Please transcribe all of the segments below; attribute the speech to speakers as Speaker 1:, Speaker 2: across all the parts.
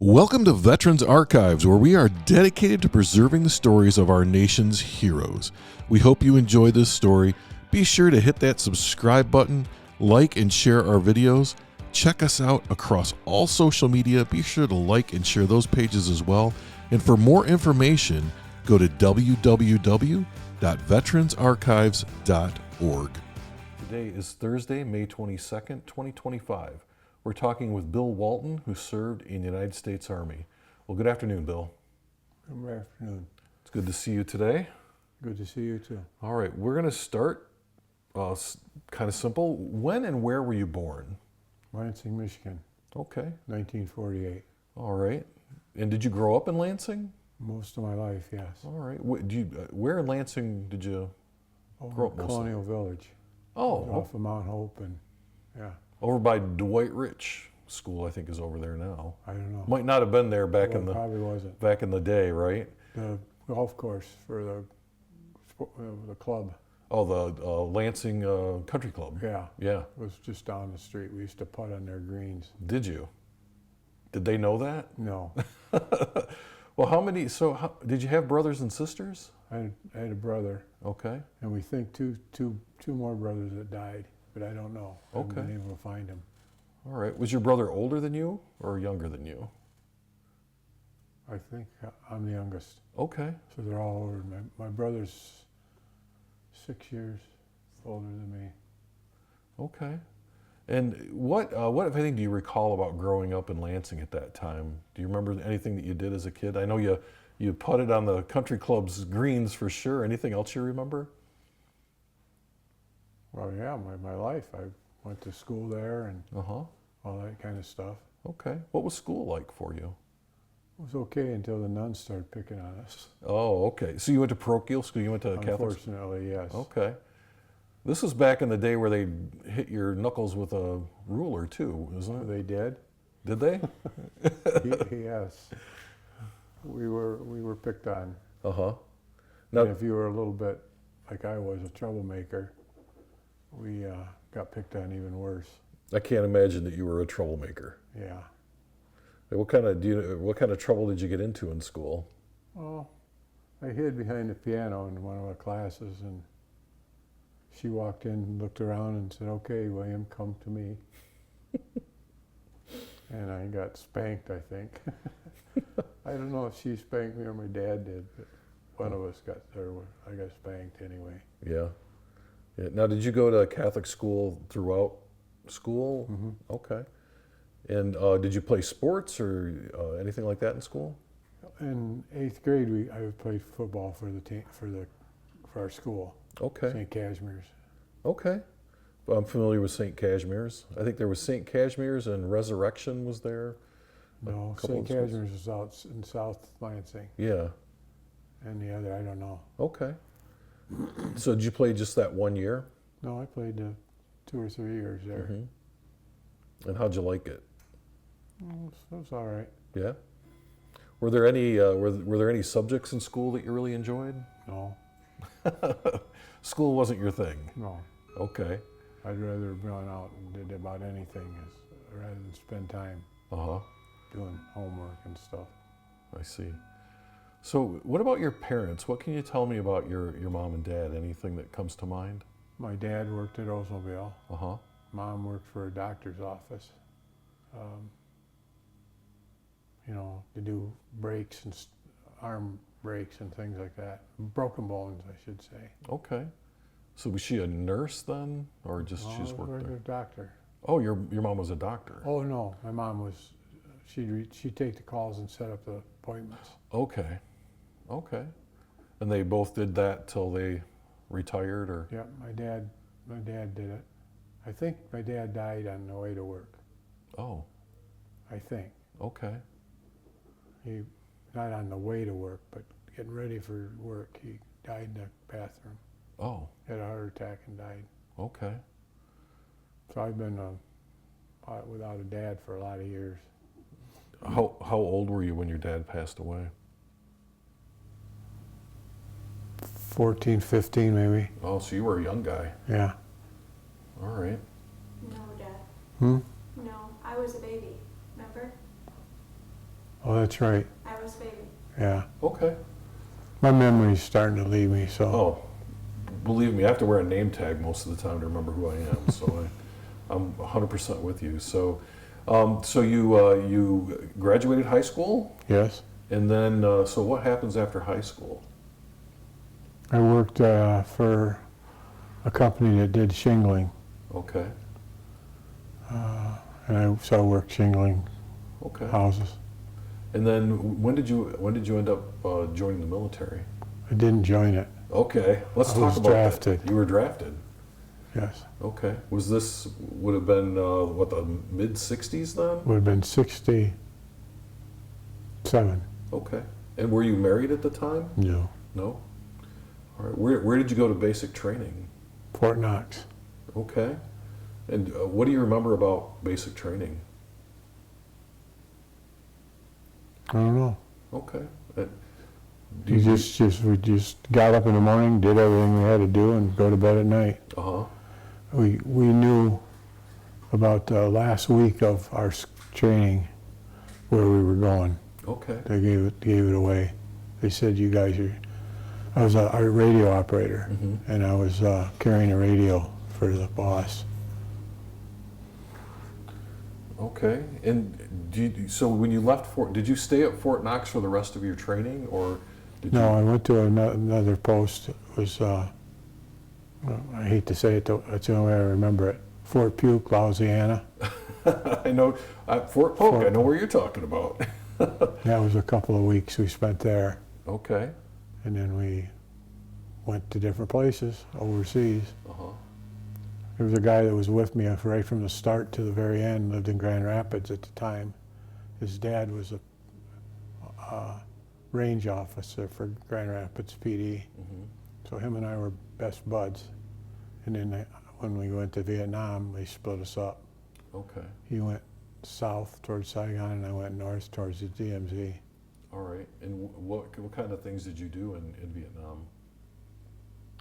Speaker 1: Welcome to Veterans Archives, where we are dedicated to preserving the stories of our nation's heroes. We hope you enjoy this story. Be sure to hit that subscribe button, like and share our videos. Check us out across all social media. Be sure to like and share those pages as well. And for more information, go to www.veteransarchives.org. Today is Thursday, May 22nd, 2025. We're talking with Bill Walton, who served in the United States Army. Well, good afternoon, Bill.
Speaker 2: Good afternoon.
Speaker 1: It's good to see you today.
Speaker 2: Good to see you too.
Speaker 1: All right, we're going to start kind of simple. When and where were you born?
Speaker 2: Lansing, Michigan.
Speaker 1: Okay.
Speaker 2: 1948.
Speaker 1: All right. And did you grow up in Lansing?
Speaker 2: Most of my life, yes.
Speaker 1: All right. Where in Lansing did you grow up?
Speaker 2: Colonial Village.
Speaker 1: Oh.
Speaker 2: Off of Mount Hope, and yeah.
Speaker 1: Over by Dwight Rich School, I think, is over there now.
Speaker 2: I don't know.
Speaker 1: Might not have been there back in the
Speaker 2: probably wasn't.
Speaker 1: Back in the day, right?
Speaker 2: The golf course for the club.
Speaker 1: Oh, the Lansing Country Club.
Speaker 2: Yeah.
Speaker 1: Yeah.
Speaker 2: It was just down the street. We used to putt on their greens.
Speaker 1: Did you? Did they know that?
Speaker 2: No.
Speaker 1: Well, did you have brothers and sisters?
Speaker 2: I had a brother.
Speaker 1: Okay.
Speaker 2: And we think two more brothers that died, but I don't know.
Speaker 1: Okay.
Speaker 2: I haven't been able to find them.
Speaker 1: All right. Was your brother older than you or younger than you?
Speaker 2: I think I'm the youngest.
Speaker 1: Okay.
Speaker 2: So they're all older. My brother's 6 years older than me.
Speaker 1: Okay. And what if anything, do you recall about growing up in Lansing at that time? Do you remember anything that you did as a kid? I know you putted on the country club's greens for sure. Anything else you remember?
Speaker 2: Well, yeah, my life. I went to school there and all that kind of stuff.
Speaker 1: Okay. What was school like for you?
Speaker 2: It was okay until the nuns started picking on us.
Speaker 1: Oh, okay. So you went to parochial school? You went to Catholic?
Speaker 2: Unfortunately, yes.
Speaker 1: Okay. This was back in the day where they hit your knuckles with a ruler too, isn't it?
Speaker 2: They did.
Speaker 1: Did they?
Speaker 2: Yes. We were picked on.
Speaker 1: Now,
Speaker 2: and if you were a little bit like I was, a troublemaker, we got picked on even worse.
Speaker 1: I can't imagine that you were a troublemaker.
Speaker 2: Yeah.
Speaker 1: What kind of trouble did you get into in school?
Speaker 2: Well, I hid behind the piano in one of our classes, and she walked in, looked around, and said, "Okay, William, come to me." And I got spanked, I think. I don't know if she spanked me or my dad did, but one of us got there. I got spanked anyway.
Speaker 1: Yeah. Now, did you go to Catholic school throughout school?
Speaker 2: Mm-hmm.
Speaker 1: Okay. And did you play sports or anything like that in school?
Speaker 2: In 8th grade, I played football for our school.
Speaker 1: Okay.
Speaker 2: St. Casimir's.
Speaker 1: Okay. Well, I'm familiar with St. Casimir's. I think there was St. Casimir's and Resurrection was there.
Speaker 2: No, St. Casimir's is out in South Lansing.
Speaker 1: Yeah.
Speaker 2: And the other, I don't know.
Speaker 1: Okay. So did you play just that 1 year?
Speaker 2: No, I played 2 or 3 years there.
Speaker 1: Mm-hmm. And how'd you like it?
Speaker 2: It was all right.
Speaker 1: Yeah. Were there any subjects in school that you really enjoyed?
Speaker 2: No.
Speaker 1: School wasn't your thing?
Speaker 2: No.
Speaker 1: Okay.
Speaker 2: I'd rather have gone out and did about anything rather than spend time doing homework and stuff.
Speaker 1: I see. So what about your parents? What can you tell me about your mom and dad? Anything that comes to mind?
Speaker 2: My dad worked at Oldsmobile. Mom worked for a doctor's office. To do brakes and arm brakes and things like that. Broken bones, I should say.
Speaker 1: Okay. So was she a nurse then, or just she just worked there?
Speaker 2: A doctor.
Speaker 1: Oh, your mom was a doctor.
Speaker 2: Oh no, my mom was. She'd take the calls and set up the appointments.
Speaker 1: Okay. Okay. And they both did that till they retired, or?
Speaker 2: Yeah, my dad did it. I think my dad died on the way to work.
Speaker 1: Oh.
Speaker 2: I think.
Speaker 1: Okay.
Speaker 2: He, not on the way to work, but getting ready for work, he died in the bathroom.
Speaker 1: Oh.
Speaker 2: Had a heart attack and died.
Speaker 1: Okay.
Speaker 2: So I've been without a dad for a lot of years.
Speaker 1: How old were you when your dad passed away?
Speaker 2: 14, 15 maybe.
Speaker 1: Oh, so you were a young guy.
Speaker 2: Yeah.
Speaker 1: All right.
Speaker 3: No, Dad.
Speaker 2: Hmm?
Speaker 3: No, I was a baby. Remember?
Speaker 2: Oh, that's right.
Speaker 3: I was baby.
Speaker 2: Yeah.
Speaker 1: Okay.
Speaker 2: My memory's starting to leave me, so.
Speaker 1: Oh, believe me, I have to wear a name tag most of the time to remember who I am. So I'm 100% with you. So, so you graduated high school,
Speaker 2: Yes.
Speaker 1: and then so what happens after high school?
Speaker 2: I worked for a company that did shingling,
Speaker 1: Okay.
Speaker 2: and I worked shingling
Speaker 1: Okay.
Speaker 2: houses.
Speaker 1: And then when did you end up joining the military?
Speaker 2: I didn't join it.
Speaker 1: Okay, let's
Speaker 2: I
Speaker 1: talk
Speaker 2: was
Speaker 1: about
Speaker 2: drafted.
Speaker 1: that. You were drafted.
Speaker 2: Yes.
Speaker 1: Okay. Would have been what, the mid '60s then?
Speaker 2: Would have been 67.
Speaker 1: Okay. And were you married at the time?
Speaker 2: No.
Speaker 1: No. All right. Where did you go to basic training?
Speaker 2: Fort Knox.
Speaker 1: Okay. And what do you remember about basic training?
Speaker 2: I don't know.
Speaker 1: Okay. Do
Speaker 2: We just got up in the morning, did everything we had to do, and go to bed at night.
Speaker 1: Uh-huh.
Speaker 2: We knew about the last week of our training where we were going.
Speaker 1: Okay.
Speaker 2: They gave it away. They said, "You guys are." I was our radio operator,
Speaker 1: Mm-hmm.
Speaker 2: and I was carrying a radio for the boss.
Speaker 1: Okay. And so when you left did you stay at Fort Knox for the rest of your training, or did
Speaker 2: No,
Speaker 1: you?
Speaker 2: I went to another post. It was, well, I hate to say it, that's the only way I remember it. Fort Puke, Louisiana.
Speaker 1: I know Fort Polk. I
Speaker 2: Fort
Speaker 1: know where you're talking about.
Speaker 2: That was a couple of weeks we spent there.
Speaker 1: Okay.
Speaker 2: And then we went to different places overseas.
Speaker 1: Uh-huh.
Speaker 2: There was a guy that was with me right from the start to the very end, lived in Grand Rapids at the time. His dad was a range officer for Grand Rapids PD.
Speaker 1: Mm-hmm.
Speaker 2: So him and I were best buds. And then when we went to Vietnam, they split us up.
Speaker 1: Okay.
Speaker 2: He went south towards Saigon, and I went north towards the DMZ.
Speaker 1: All right. And what kind of things did you do in Vietnam?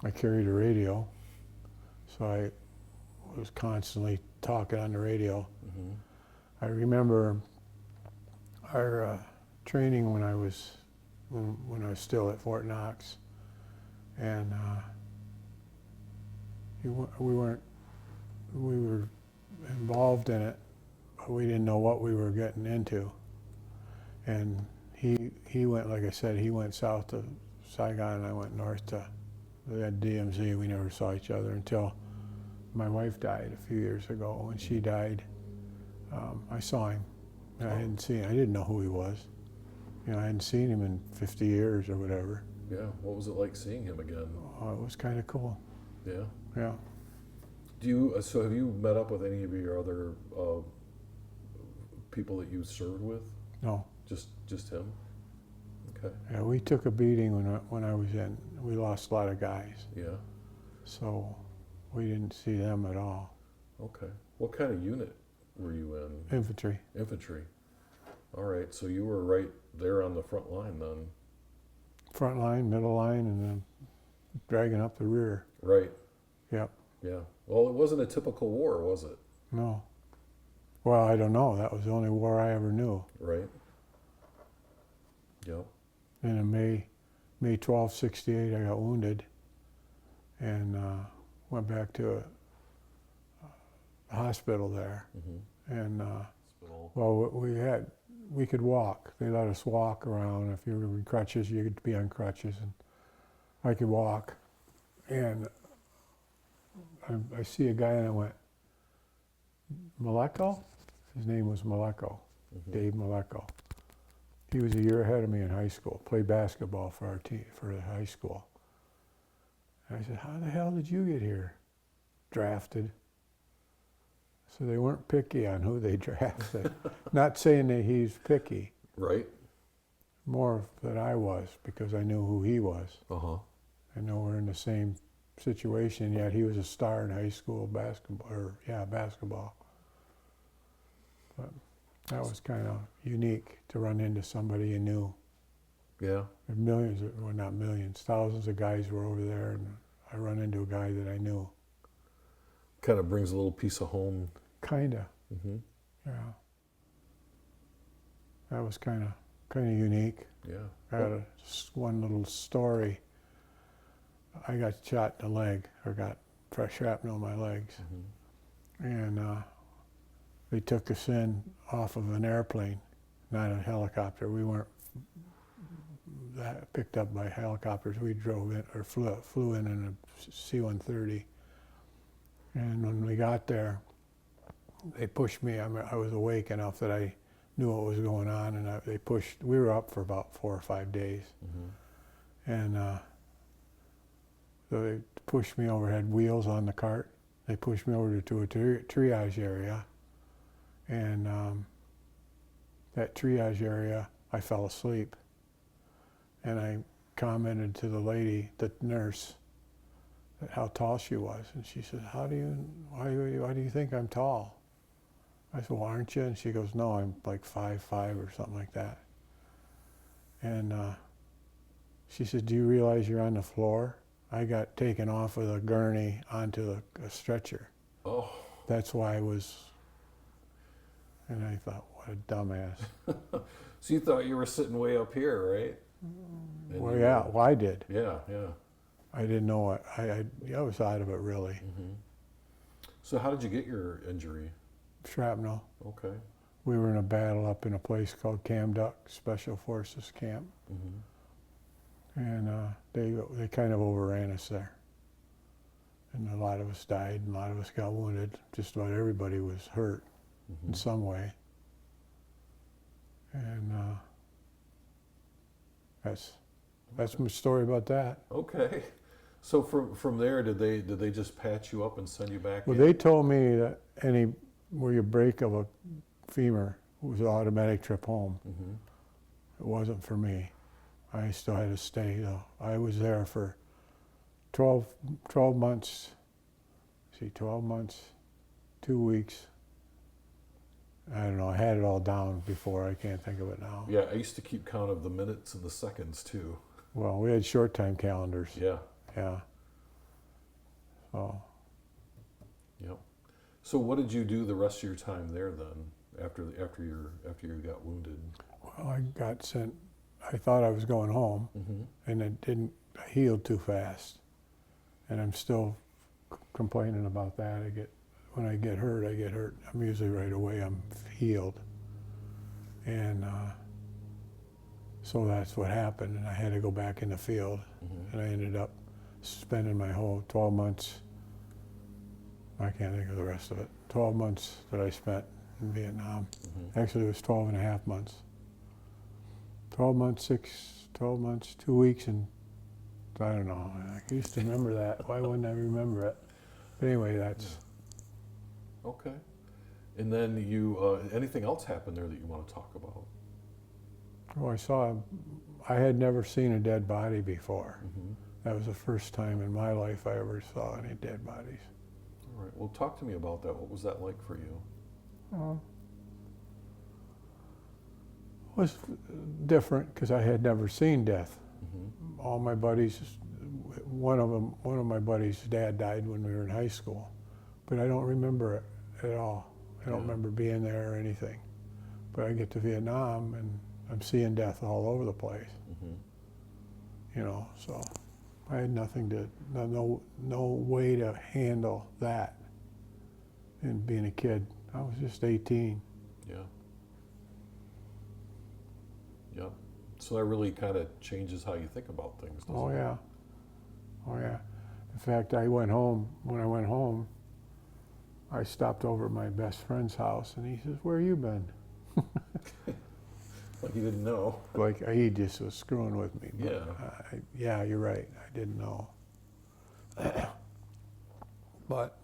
Speaker 2: I carried a radio, so I was constantly talking on the radio.
Speaker 1: Mm-hmm.
Speaker 2: I remember our training when I was still at Fort Knox, and we were involved in it, but we didn't know what we were getting into. And he went, like I said, he went south to Saigon, and I went north to the DMZ. We never saw each other until my wife died a few years ago. When she died, I saw him. And I didn't know who he was. You know, I hadn't seen him in 50 years or whatever.
Speaker 1: Yeah. What was it like seeing him again?
Speaker 2: It was kind of cool.
Speaker 1: Yeah.
Speaker 2: Yeah.
Speaker 1: So have you met up with any of your other people that you served with?
Speaker 2: No.
Speaker 1: Just him? Okay.
Speaker 2: Yeah, we took a beating when I was in. We lost a lot of guys.
Speaker 1: Yeah.
Speaker 2: So we didn't see them at all.
Speaker 1: Okay. What kind of unit were you in?
Speaker 2: Infantry.
Speaker 1: Infantry. All right. So you were right there on the front line then.
Speaker 2: Front line, middle line, and then dragging up the rear.
Speaker 1: Right.
Speaker 2: Yep.
Speaker 1: Yeah. Well, it wasn't a typical war, was it?
Speaker 2: No. Well, I don't know. That was the only war I ever knew.
Speaker 1: Right. Yep.
Speaker 2: And in May 12, '68, I got wounded and went back to a hospital there.
Speaker 1: Mm-hmm.
Speaker 2: And
Speaker 1: Hospital.
Speaker 2: well, we could walk. They let us walk around. If you were in crutches, you could be on crutches, and I could walk. And I see a guy, and I went, Maleko? His name was Maleko,
Speaker 1: Mm-hmm.
Speaker 2: Dave Maleko. He was a year ahead of me in high school, played basketball for our team, for the high school. And I said, how the hell did you get here? Drafted. So they weren't picky on who they drafted. Not saying that he's picky,
Speaker 1: Right.
Speaker 2: more that I was, because I knew who he was.
Speaker 1: Uh-huh.
Speaker 2: I know we're in the same situation, yet he was a star in high school basketball. But that was kind of unique to run into somebody you knew.
Speaker 1: Yeah.
Speaker 2: There's millions, well, not millions, thousands of guys were over there, and I run into a guy that I knew.
Speaker 1: Kind of brings a little piece of home.
Speaker 2: Kinda,
Speaker 1: Mm-hmm.
Speaker 2: yeah. That was kind of kind of unique.
Speaker 1: Yeah.
Speaker 2: I got one little story. I got shot in the leg, or got shrapnel in my legs, and they took us in off of an airplane, not a helicopter. We weren't picked up by helicopters. We drove in, or flew in a C-130. And when we got there, they pushed me. I was awake enough that I knew what was going on, and they pushed. We were up for about 4 or 5 days, and so they pushed me over. Had wheels on the cart. They pushed me over to a triage area, and that triage area, I fell asleep, and I commented to the lady, the nurse, how tall she was, and she said, why do you think I'm tall? I said, well, aren't you? And she goes, no, I'm like 5'5" or something like that. And she said, do you realize you're on the floor? I got taken off of the gurney onto a stretcher. Oh. That's why I was, and I thought, what a dumbass.
Speaker 1: So you thought you were sitting way up here, right?
Speaker 2: Well, yeah, well, I did.
Speaker 1: Yeah, yeah.
Speaker 2: I didn't know what, I was out of it, really.
Speaker 1: So how did you get your injury?
Speaker 2: Shrapnel.
Speaker 1: Okay.
Speaker 2: We were in a battle up in a place called Camduck Special Forces Camp. And they kind of overran us there. And a lot of us died, and a lot of us got wounded. Just about everybody was hurt in some way. And that's my story about that.
Speaker 1: Okay. So from there, did they just patch you up and send you back?
Speaker 2: Well, they told me that where you break of a femur was an automatic trip home. It wasn't for me. I still had to stay, though. I was there for 12 months. 12 months, 2 weeks. I don't know. I had it all down before. I can't think of it now.
Speaker 1: Yeah, I used to keep count of the minutes and the seconds too.
Speaker 2: Well, we had short time calendars.
Speaker 1: Yeah.
Speaker 2: Yeah. So. Yep.
Speaker 1: So what did you do the rest of your time there then, after you got wounded?
Speaker 2: Well, I got sent. I thought I was going home, and it didn't heal too fast, and I'm still complaining about that. When I get hurt, I'm usually right away. I'm healed, and so that's what happened. And I had to go back in the field, and I ended up spending my whole 12 months. I can't think of the rest of it. 12 months that I spent in Vietnam. Actually, it was 12 and a half months. 12 months, 2 weeks, and I don't know. I used to remember that. Why wouldn't I remember it? But anyway, that's...
Speaker 1: Okay. And then anything else happened there that you want to talk about?
Speaker 2: Oh, I had never seen a dead body before. That was the first time in my life I ever saw any dead bodies.
Speaker 1: All right. Well, talk to me about that. What was that like for you?
Speaker 2: It was different because I had never seen death. All my buddies, one of my buddies' dad died when we were in high school, but I don't remember it at all. I don't remember being there or anything. But I get to Vietnam and I'm seeing death all over the place. You know, so I had no way to handle that. And being a kid, I was just 18.
Speaker 1: Yeah. Yep. So that really kind of changes how you think about things, doesn't it?
Speaker 2: Oh yeah. Oh yeah. In fact, when I went home, I stopped over at my best friend's house, and he says, "Where you been?"
Speaker 1: Like he didn't know.
Speaker 2: Like he just was screwing with me. But
Speaker 1: Yeah.
Speaker 2: Yeah, you're right. I didn't know. But.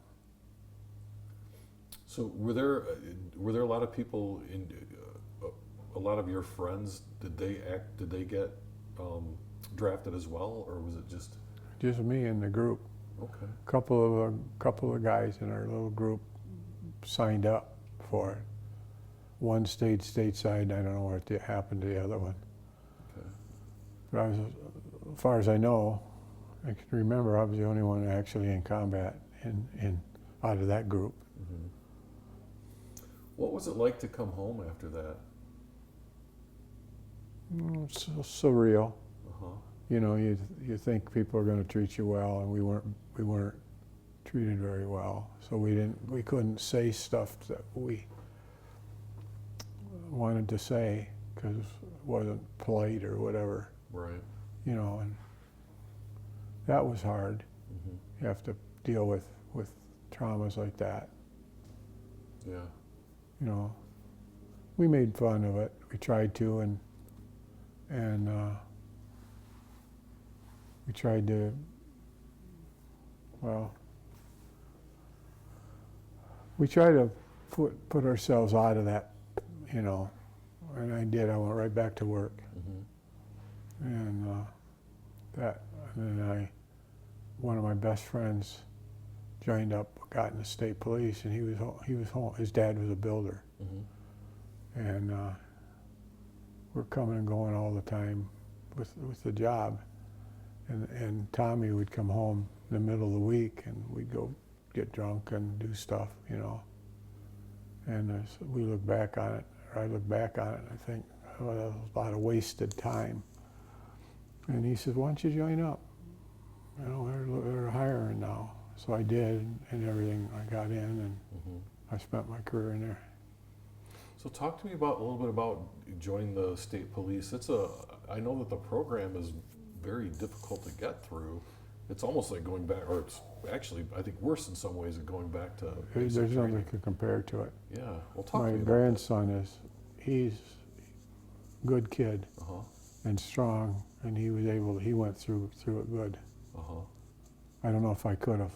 Speaker 1: So were there a lot of people a lot of your friends? Did they get drafted as well, or was it just?
Speaker 2: Just me and the group.
Speaker 1: Okay.
Speaker 2: Couple of guys in our little group signed up for it. One stayed stateside. I don't know what happened to the other one.
Speaker 1: Okay.
Speaker 2: But I was, as far as I know, I can remember I was the only one actually in combat out of that group.
Speaker 1: What was it like to come home after that?
Speaker 2: It's surreal.
Speaker 1: Uh-huh.
Speaker 2: You know, you think people are going to treat you well, and we weren't treated very well. So we couldn't say stuff that we wanted to say because it wasn't polite or whatever.
Speaker 1: Right.
Speaker 2: You know, and that was hard.
Speaker 1: Mm-hmm.
Speaker 2: You have to deal with traumas like that.
Speaker 1: Yeah.
Speaker 2: You know, we made fun of it. We tried to, and we tried to, well, we tried to put ourselves out of that, you know, and I did. I went right back to work,
Speaker 1: Mm-hmm.
Speaker 2: and then one of my best friends joined up, got in the state police, and he was home. His dad was a builder,
Speaker 1: Mm-hmm.
Speaker 2: and we're coming and going all the time with the job. And Tommy would come home in the middle of the week, and we'd go get drunk and do stuff, you know. And we look back on it, or I look back on it, and I think, oh, that was a lot of wasted time. And he said, why don't you join up? You know, they're hiring now. So I did, and everything. I got in, and
Speaker 1: Mm-hmm.
Speaker 2: I spent my career in there.
Speaker 1: So talk to me a little bit about joining the state police. I know that the program is very difficult to get through. It's almost like going back, or it's actually, I think, worse in some ways than going back to
Speaker 2: There's
Speaker 1: basic
Speaker 2: nothing
Speaker 1: training.
Speaker 2: to compare to it.
Speaker 1: Yeah, well, talk
Speaker 2: My
Speaker 1: to me about
Speaker 2: grandson he's a good kid
Speaker 1: that. Uh-huh,
Speaker 2: and strong, and he went through it good.
Speaker 1: uh-huh.
Speaker 2: I don't know if I could have,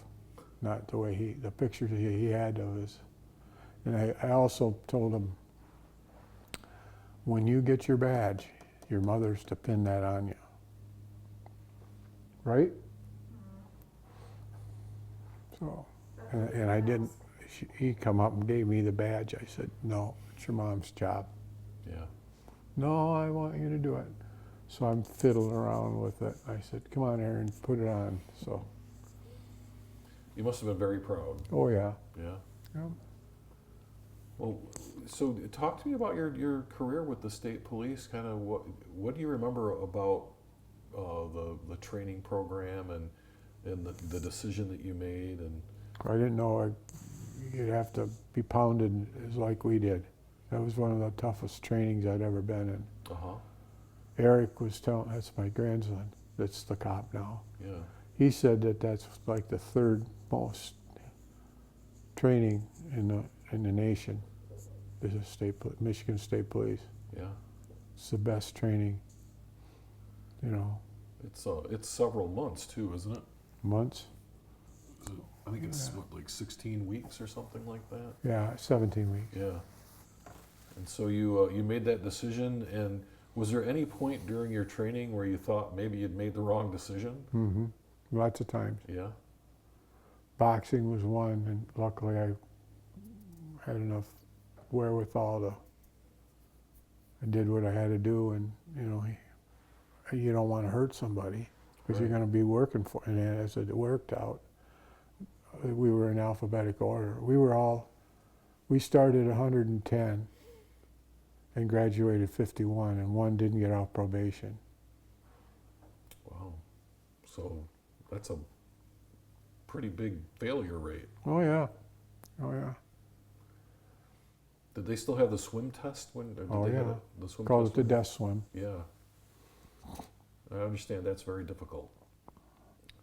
Speaker 2: not the way the pictures he had of his. And I also told him, when you get your badge, your mother's to pin that on you. Right? So, and I didn't, he come up and gave me the badge. I said, no, it's your mom's job.
Speaker 1: Yeah.
Speaker 2: No, I want you to do it. So I'm fiddling around with it. I said, come on, Aaron, put it on. So,
Speaker 1: You must have been very proud.
Speaker 2: oh yeah.
Speaker 1: Yeah.
Speaker 2: Yeah.
Speaker 1: Well, so talk to me about your career with the state police. Kind of what do you remember about the training program and the decision that you made? And
Speaker 2: I didn't know you'd have to be pounded as like we did. That was one of the toughest trainings I'd ever been in.
Speaker 1: uh-huh.
Speaker 2: Eric was telling, that's my grandson, that's the cop now.
Speaker 1: Yeah.
Speaker 2: He said that that's like the third most training in the nation is Michigan State Police.
Speaker 1: Yeah.
Speaker 2: It's the best training, you know.
Speaker 1: It's several months too, isn't it?
Speaker 2: Months?
Speaker 1: I think it's like 16 weeks or something like that.
Speaker 2: Yeah, 17 weeks.
Speaker 1: Yeah. And so you made that decision, and was there any point during your training where you thought maybe you'd made the wrong decision?
Speaker 2: Mm-hmm. Lots of times.
Speaker 1: Yeah.
Speaker 2: Boxing was one, and luckily I had enough wherewithal I did what I had to do, and you know, you don't want to hurt somebody because you're
Speaker 1: Right.
Speaker 2: going to be working for. And as it worked out, we were in alphabetic order. We started 110 and graduated 51, and one didn't get off probation.
Speaker 1: Wow. So that's a pretty big failure rate.
Speaker 2: Oh yeah, oh yeah.
Speaker 1: Did they still have the swim test when? Did
Speaker 2: Oh
Speaker 1: they
Speaker 2: yeah.
Speaker 1: have the swim
Speaker 2: Called
Speaker 1: test
Speaker 2: it the
Speaker 1: when-
Speaker 2: death swim.
Speaker 1: Yeah. I understand that's very difficult.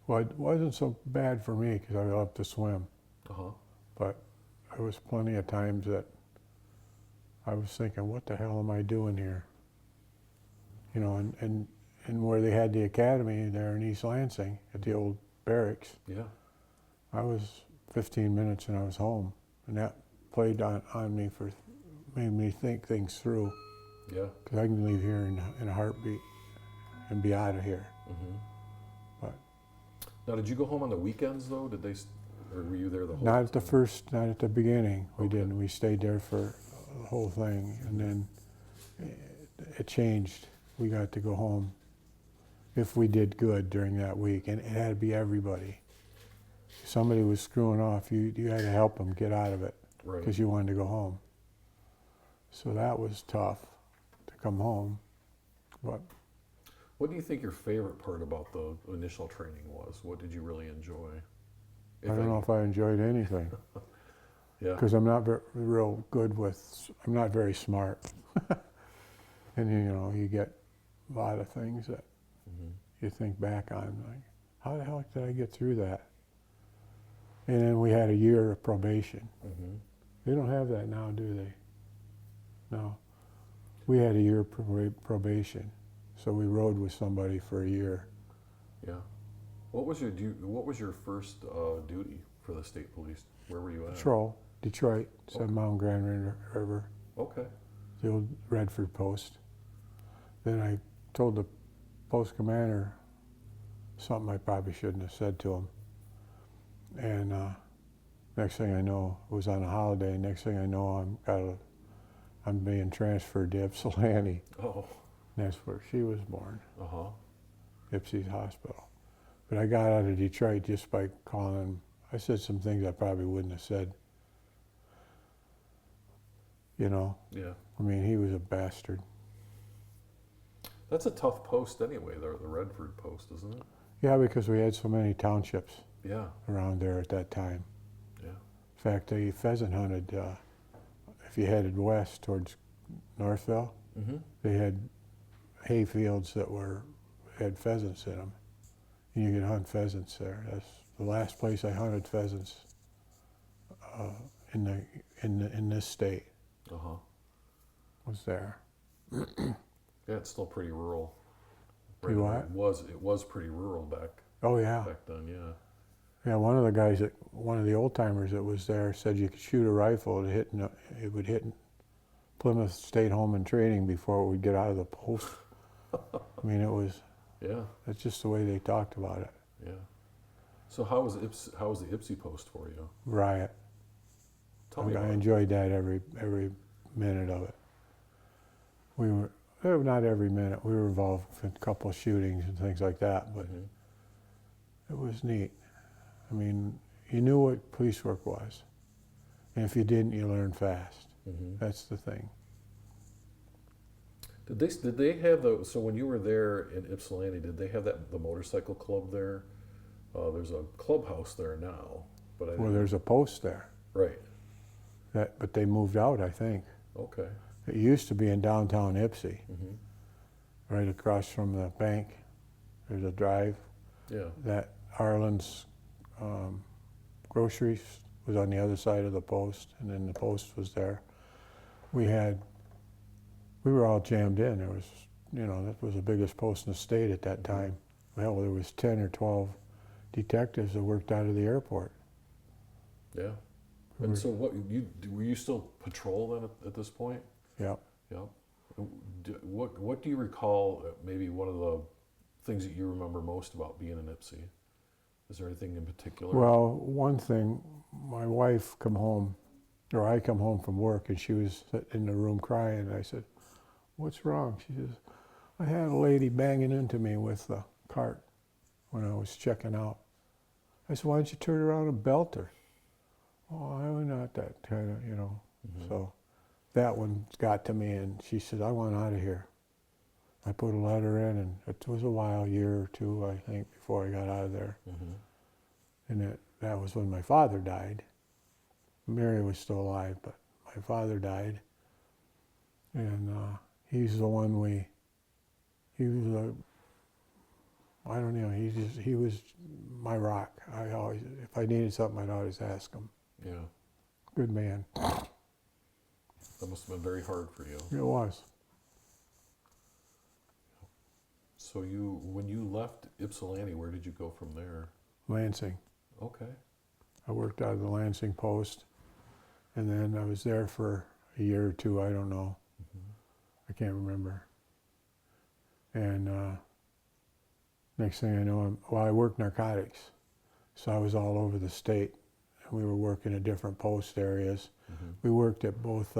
Speaker 2: Well, it wasn't so bad for me because I loved to swim,
Speaker 1: Uh-huh.
Speaker 2: but there was plenty of times that I was thinking, what the hell am I doing here? You know, and where they had the academy there in East Lansing at the old barracks,
Speaker 1: Yeah.
Speaker 2: I was 15 minutes and I was home, and that played on me made me think things through,
Speaker 1: Yeah.
Speaker 2: because I can leave here in a heartbeat and be out of here.
Speaker 1: Mm-hmm.
Speaker 2: But
Speaker 1: Now, did you go home on the weekends though? Or were you there the whole
Speaker 2: not at
Speaker 1: time?
Speaker 2: not at the beginning. We
Speaker 1: Okay.
Speaker 2: didn't. We stayed there for the whole thing, and then it changed. We got to go home if we did good during that week, and it had to be everybody. If somebody was screwing off, you had to help them get out of it
Speaker 1: Right.
Speaker 2: because you wanted to go home. So that was tough to come home, But
Speaker 1: What do you think your favorite part about the initial training was? What did you really enjoy?
Speaker 2: I don't know if I enjoyed anything.
Speaker 1: Yeah.
Speaker 2: Because I'm not real good with, I'm not very smart. And you know, you get a lot of things that you think back on, like, how the hell did I get through that? And then we had a year of probation. They don't have that now, do they? No. We had a year of probation. So we rode with somebody for a year.
Speaker 1: Yeah. What was your first duty for the state police? Where were you at?
Speaker 2: Patrol, Detroit, 7 Mile Grand River,
Speaker 1: Okay.
Speaker 2: the old Redford post. Then I told the post commander something I probably shouldn't have said to him. And next thing I know, it was on a holiday. Next thing I know, I'm being transferred to Ypsilanti.
Speaker 1: Oh.
Speaker 2: That's where she was born,
Speaker 1: Uh-huh.
Speaker 2: Ypsi's Hospital. But I got out of Detroit just by calling him. I said some things I probably wouldn't have said. You know?
Speaker 1: Yeah.
Speaker 2: I mean, he was a bastard.
Speaker 1: That's a tough post anyway, the Redford post, isn't it?
Speaker 2: Yeah, because we had so many townships
Speaker 1: Yeah.
Speaker 2: around there at that time.
Speaker 1: Yeah.
Speaker 2: In fact, they pheasant hunted, if you headed west towards Northville, they had hay fields that had pheasants in them. And you could hunt pheasants there. That's the last place I hunted pheasants in this state
Speaker 1: Uh-huh.
Speaker 2: was there.
Speaker 1: Yeah, it's still pretty rural.
Speaker 2: You what?
Speaker 1: It was pretty rural back
Speaker 2: Oh yeah.
Speaker 1: then, yeah.
Speaker 2: Yeah, one of the guys one of the old timers that was there said you could shoot a rifle, it would hit Plymouth State Home and Training before it would get out of the post. I mean, that's just the way they talked about it.
Speaker 1: Yeah. So how was the Ypsi post for you?
Speaker 2: Riot.
Speaker 1: Tell me about
Speaker 2: I
Speaker 1: it.
Speaker 2: enjoyed that every minute of it. We were, not every minute, we were involved in a couple of shootings and things like that, but it was neat. I mean, you knew what police work was. And if you didn't, you learned fast. That's the thing.
Speaker 1: Did they have so when you were there in Ypsilanti, did they have the motorcycle club there? There's a clubhouse there now, but
Speaker 2: Well, there's a post there.
Speaker 1: Right.
Speaker 2: But they moved out, I think.
Speaker 1: Okay.
Speaker 2: It used to be in downtown Ypsi, right across from the bank. There's a drive.
Speaker 1: Yeah.
Speaker 2: That Arlen's groceries was on the other side of the post, and then the post was there. We were all jammed in. There was, that was the biggest post in the state at that time. Well, there was 10 or 12 detectives that worked out of the airport.
Speaker 1: Yeah. And so were you still patrol then at this point?
Speaker 2: Yeah.
Speaker 1: Yeah. What do you recall, maybe one of the things that you remember most about being in Ypsi? Is there anything in particular?
Speaker 2: Well, one thing, my wife I come home from work, and she was in the room crying, and I said, "What's wrong?" She says, "I had a lady banging into me with the cart when I was checking out." I said, "Why don't you turn around and belt her?" "Oh, I'm not that kind of, So that one got to me, and she said, "I want out of here." I put a letter in, and it was a year or two, I think, before I got out of there. And that was when my father died. Mary was still alive, but my father died. And he's the one I don't know, he was my rock. If I needed something, I'd always ask him.
Speaker 1: Yeah.
Speaker 2: Good man.
Speaker 1: That must have been very hard for you.
Speaker 2: It was.
Speaker 1: So when you left Ypsilanti, where did you go from there?
Speaker 2: Lansing.
Speaker 1: Okay.
Speaker 2: I worked out of the Lansing Post, and then I was there for a year or two, I don't know. I can't remember. And next thing I know, I worked narcotics, so I was all over the state, and we were working at different post areas. We worked at both,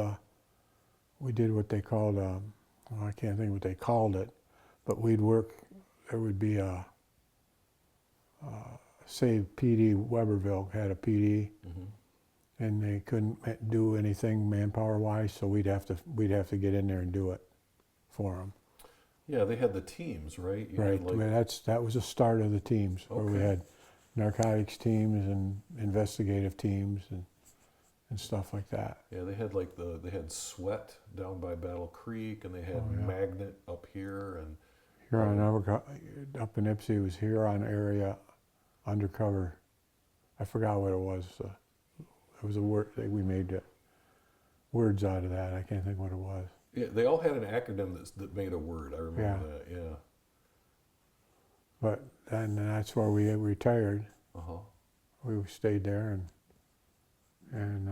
Speaker 2: we did what they called, I can't think what they called it, but we'd work, there would be say PD Weberville had a PD, and they couldn't do anything manpower-wise, so we'd have to get in there and do it for them.
Speaker 1: Yeah, they had the teams, right? You
Speaker 2: Right.
Speaker 1: had like,
Speaker 2: That was the start of the teams where we
Speaker 1: Okay.
Speaker 2: had narcotics teams and investigative teams and stuff like that.
Speaker 1: yeah, they had like they had Sweat down by Battle Creek, and they had
Speaker 2: Oh, yeah.
Speaker 1: Magnet up here, and
Speaker 2: Huron up in Ipsy was Huron area undercover. I forgot what it was. It was a word that we made words out of that. I can't think what it was.
Speaker 1: yeah, they all had an acronym that made a word. I remember
Speaker 2: Yeah.
Speaker 1: that. Yeah.
Speaker 2: But then that's where we retired.
Speaker 1: Uh huh.
Speaker 2: We stayed there, and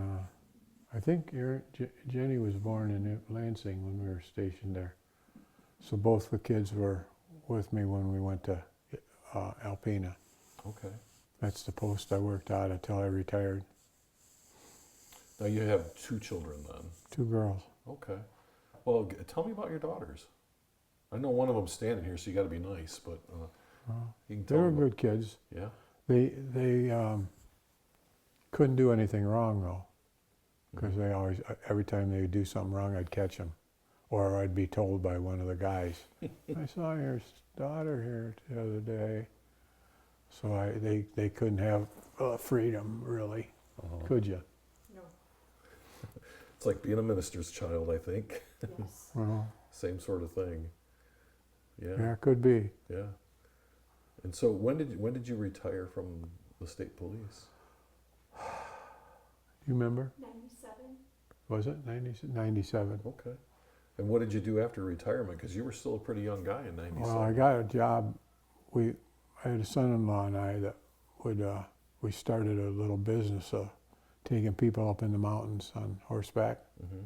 Speaker 2: I think Jenny was born in Lansing when we were stationed there. So both the kids were with me when we went to Alpena.
Speaker 1: Okay.
Speaker 2: That's the post I worked out until I retired.
Speaker 1: Now you have 2 children then.
Speaker 2: 2 girls.
Speaker 1: Okay. Well, tell me about your daughters. I know one of them's standing here, so you got to be nice, but you can
Speaker 2: They
Speaker 1: tell
Speaker 2: were
Speaker 1: me.
Speaker 2: good kids.
Speaker 1: Yeah.
Speaker 2: They couldn't do anything wrong though, because they always, every time they would do something wrong, I'd catch them, or I'd be told by one of the guys, "I saw your daughter here the other day." So they couldn't have freedom really, could you?
Speaker 3: No.
Speaker 1: It's like being a minister's child, I think.
Speaker 3: Yes.
Speaker 2: Well,
Speaker 1: Same sort of thing. Yeah.
Speaker 2: yeah, it could be.
Speaker 1: Yeah. And so when did you retire from the state police?
Speaker 2: You remember?
Speaker 3: 97.
Speaker 2: Was it 97?
Speaker 1: Okay. And what did you do after retirement? Because you were still a pretty young guy in '97.
Speaker 2: Well, I got a job. I had a son-in-law and I that we started a little business of taking people up in the mountains on horseback.
Speaker 1: Mm-hmm.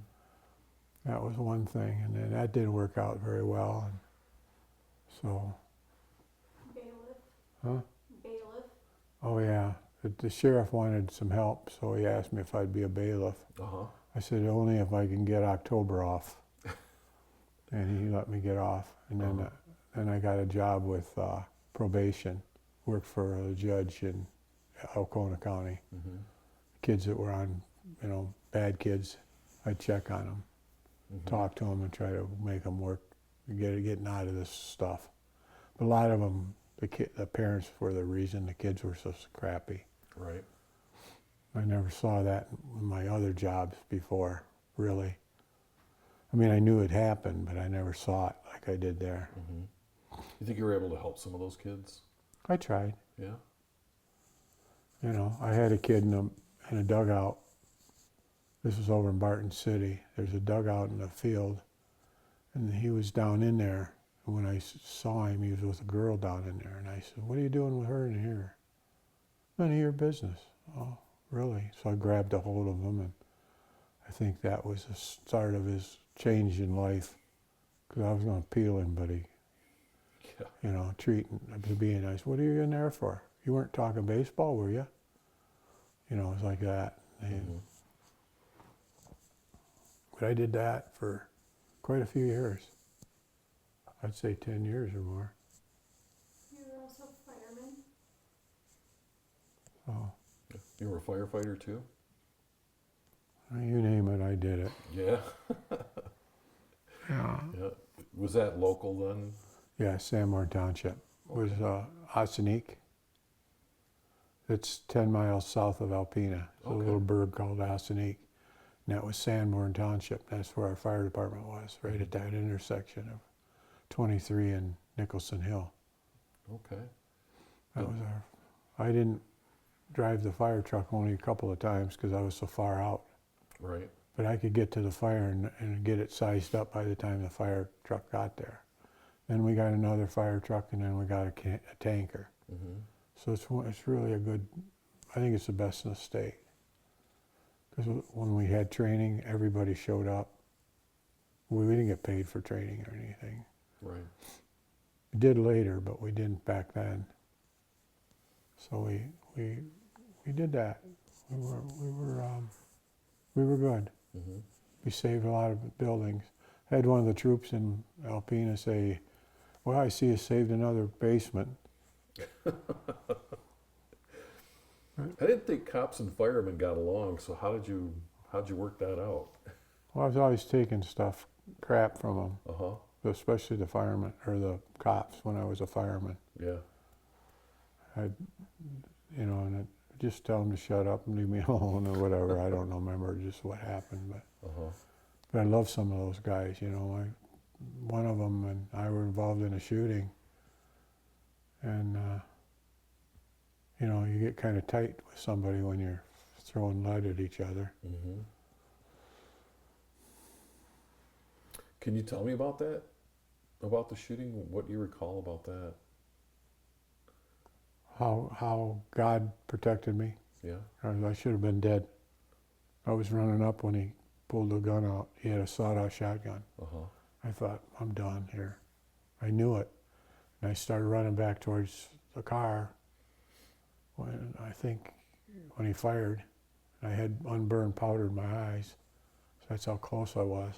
Speaker 2: That was one thing, and then that didn't work out very well. And so,
Speaker 3: Bailiff.
Speaker 2: huh?
Speaker 3: Bailiff.
Speaker 2: Oh yeah, the sheriff wanted some help, so he asked me if I'd be a bailiff.
Speaker 1: Uh-huh.
Speaker 2: I said only if I can get October off, and he let me get off. And then then I got a job with probation, worked for a judge in Alcona County.
Speaker 1: Mm-hmm.
Speaker 2: Kids that were on, bad kids, I'd check on them,
Speaker 1: Mm-hmm.
Speaker 2: talk to them, and try to make them work, getting out of this stuff. But a lot of them, the parents were the reason the kids were so crappy.
Speaker 1: Right.
Speaker 2: I never saw that in my other jobs before, really. I mean, I knew it happened, but I never saw it like I did there.
Speaker 1: Mm-hmm. You think you were able to help some of those kids?
Speaker 2: I tried.
Speaker 1: Yeah.
Speaker 2: I had a kid in a dugout. This was over in Barton City. There's a dugout in the field, and he was down in there. And when I saw him, he was with a girl down in there. And I said, "What are you doing with her in here?" "None of your business." "Oh, really?" So I grabbed a hold of him, and I think that was the start of his change in life. Because I was going to peel him, but he, being nice. "What are you in there for? You weren't talking baseball, were you?" It was like that.
Speaker 1: Mm-hmm.
Speaker 2: But I did that for quite a few years. I'd say 10 years or more.
Speaker 3: You were also a fireman.
Speaker 2: So
Speaker 1: You were a firefighter too?
Speaker 2: you name it, I did it.
Speaker 1: Yeah.
Speaker 2: Yeah.
Speaker 1: Yeah. Was that local then?
Speaker 2: Yeah, Sanborn Township was Ossineek. It's 10 miles south of Alpena. It's a
Speaker 1: Okay.
Speaker 2: little burg called Ossineek. And that was Sanborn Township. That's where our fire department was, right at that intersection of 23 and Nicholson Hill.
Speaker 1: Okay.
Speaker 2: That was I didn't drive the fire truck only a couple of times because I was so far out.
Speaker 1: Right.
Speaker 2: But I could get to the fire and get it sized up by the time the fire truck got there. Then we got another fire truck, and then we got a tanker.
Speaker 1: Mm-hmm.
Speaker 2: So it's really a good, I think it's the best in the state. Because when we had training, everybody showed up. We didn't get paid for training or anything.
Speaker 1: Right.
Speaker 2: We did later, but we didn't back then. So we did that. We were good.
Speaker 1: Mm-hmm.
Speaker 2: We saved a lot of buildings. I had one of the troops in Alpena say, "Well, I see you saved another basement."
Speaker 1: I didn't think cops and firemen got along, so how'd you work that out?
Speaker 2: Well, I was always taking crap from them.
Speaker 1: Uh-huh.
Speaker 2: especially the firemen or the cops when I was a fireman.
Speaker 1: Yeah.
Speaker 2: I'd, and I'd just tell them to shut up and leave me alone or whatever. I don't remember just what happened, but I love some of those guys. One of them and I were involved in a shooting, and you get kind of tight with somebody when you're throwing lead at each other.
Speaker 1: Mm-hmm. Can you tell me about that? About the shooting? What do you recall about that?
Speaker 2: How God protected me.
Speaker 1: Yeah.
Speaker 2: I should have been dead. I was running up when he pulled the gun out. He had a sawed-off shotgun. I thought, I'm done here. I knew it. And I started running back towards the car when he fired. I had unburned powder in my eyes. So that's how close I was.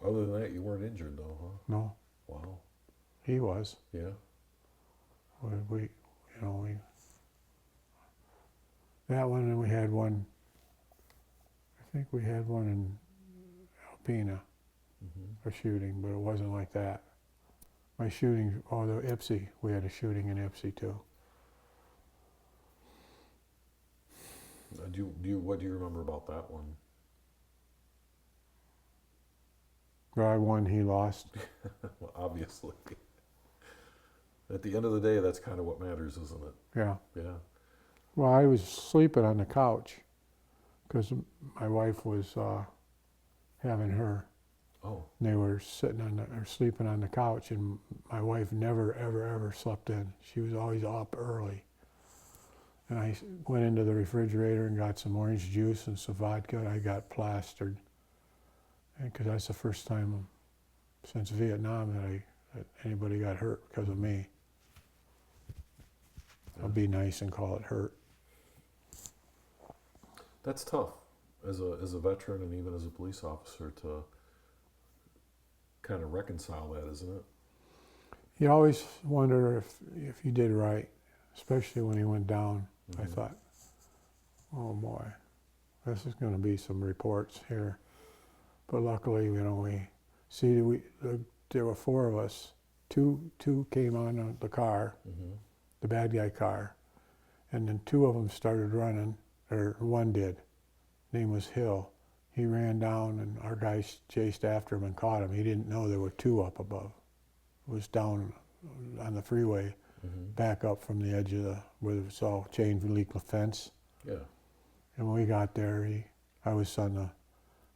Speaker 1: Other than that, you weren't injured though, huh?
Speaker 2: No.
Speaker 1: Wow.
Speaker 2: He was.
Speaker 1: Yeah.
Speaker 2: That one, and we had one, I think we had one in Alpena, a shooting, but it wasn't like that. My shooting, the Ipsy, we had a shooting in Ipsy too.
Speaker 1: What do you remember about that one?
Speaker 2: I won, he lost.
Speaker 1: Well, obviously. At the end of the day, that's kind of what matters, isn't it?
Speaker 2: Yeah.
Speaker 1: Yeah.
Speaker 2: Well, I was sleeping on the couch because my wife was having her.
Speaker 1: Oh.
Speaker 2: And they were sleeping on the couch, and my wife never, ever, ever slept in. She was always up early. And I went into the refrigerator and got some orange juice and some vodka. I got plastered. Because that's the first time since Vietnam that anybody got hurt because of me.
Speaker 1: Yeah.
Speaker 2: I'll be nice and call it hurt.
Speaker 1: That's tough as a veteran and even as a police officer to kind of reconcile that, isn't it?
Speaker 2: You always wonder if you did right, especially when he went down. I thought, oh boy, this is going to be some reports here. But luckily, there were four of us. Two came on the car, the bad guy car, and then two of them started running, or one did. Name was Hill. He ran down, and our guys chased after him and caught him. He didn't know there were two up above. It was down on the freeway, back up from the edge of where it was all chain link fence.
Speaker 1: Yeah.
Speaker 2: And when we got there, I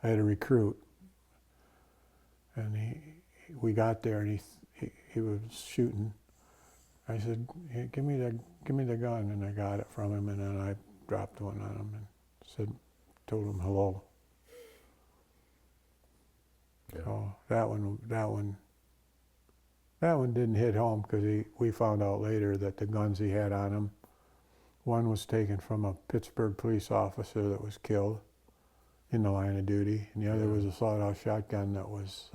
Speaker 2: had a recruit, and we got there, and he was shooting. I said, hey, give me the gun, and I got it from him, and then I dropped one on him and told him hello.
Speaker 1: Yeah.
Speaker 2: So that one didn't hit home because we found out later that the guns he had on him, one was taken from a Pittsburgh police officer that was killed in the line of duty, and the other was a sawed-off shotgun that was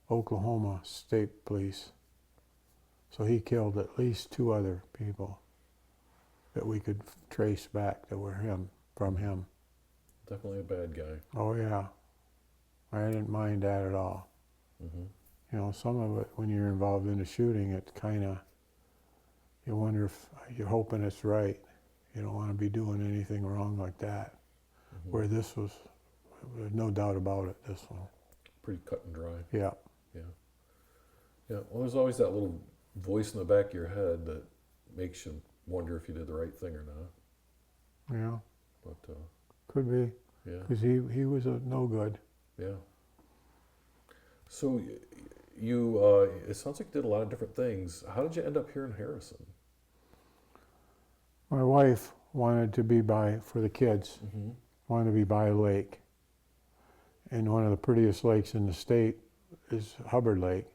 Speaker 2: Oklahoma State Police. So he killed at least two other people that we could trace back that were from him.
Speaker 1: Definitely a bad guy.
Speaker 2: Oh yeah, I didn't mind that at all. Some of it, when you're involved in a shooting, it kind of, you wonder if you're hoping it's right. You don't want to be doing anything wrong like that. Where there's no doubt about it, this one.
Speaker 1: Pretty cut and dry.
Speaker 2: Yeah.
Speaker 1: Yeah. Yeah. Well, there's always that little voice in the back of your head that makes you wonder if you did the right thing or not.
Speaker 2: Yeah.
Speaker 1: But
Speaker 2: could be.
Speaker 1: Yeah.
Speaker 2: Because he was a no good.
Speaker 1: Yeah. So you it sounds like you did a lot of different things. How did you end up here in Harrison?
Speaker 2: My wife wanted to be for the kids, wanted to be by a lake. And one of the prettiest lakes in the state is Hubbard Lake,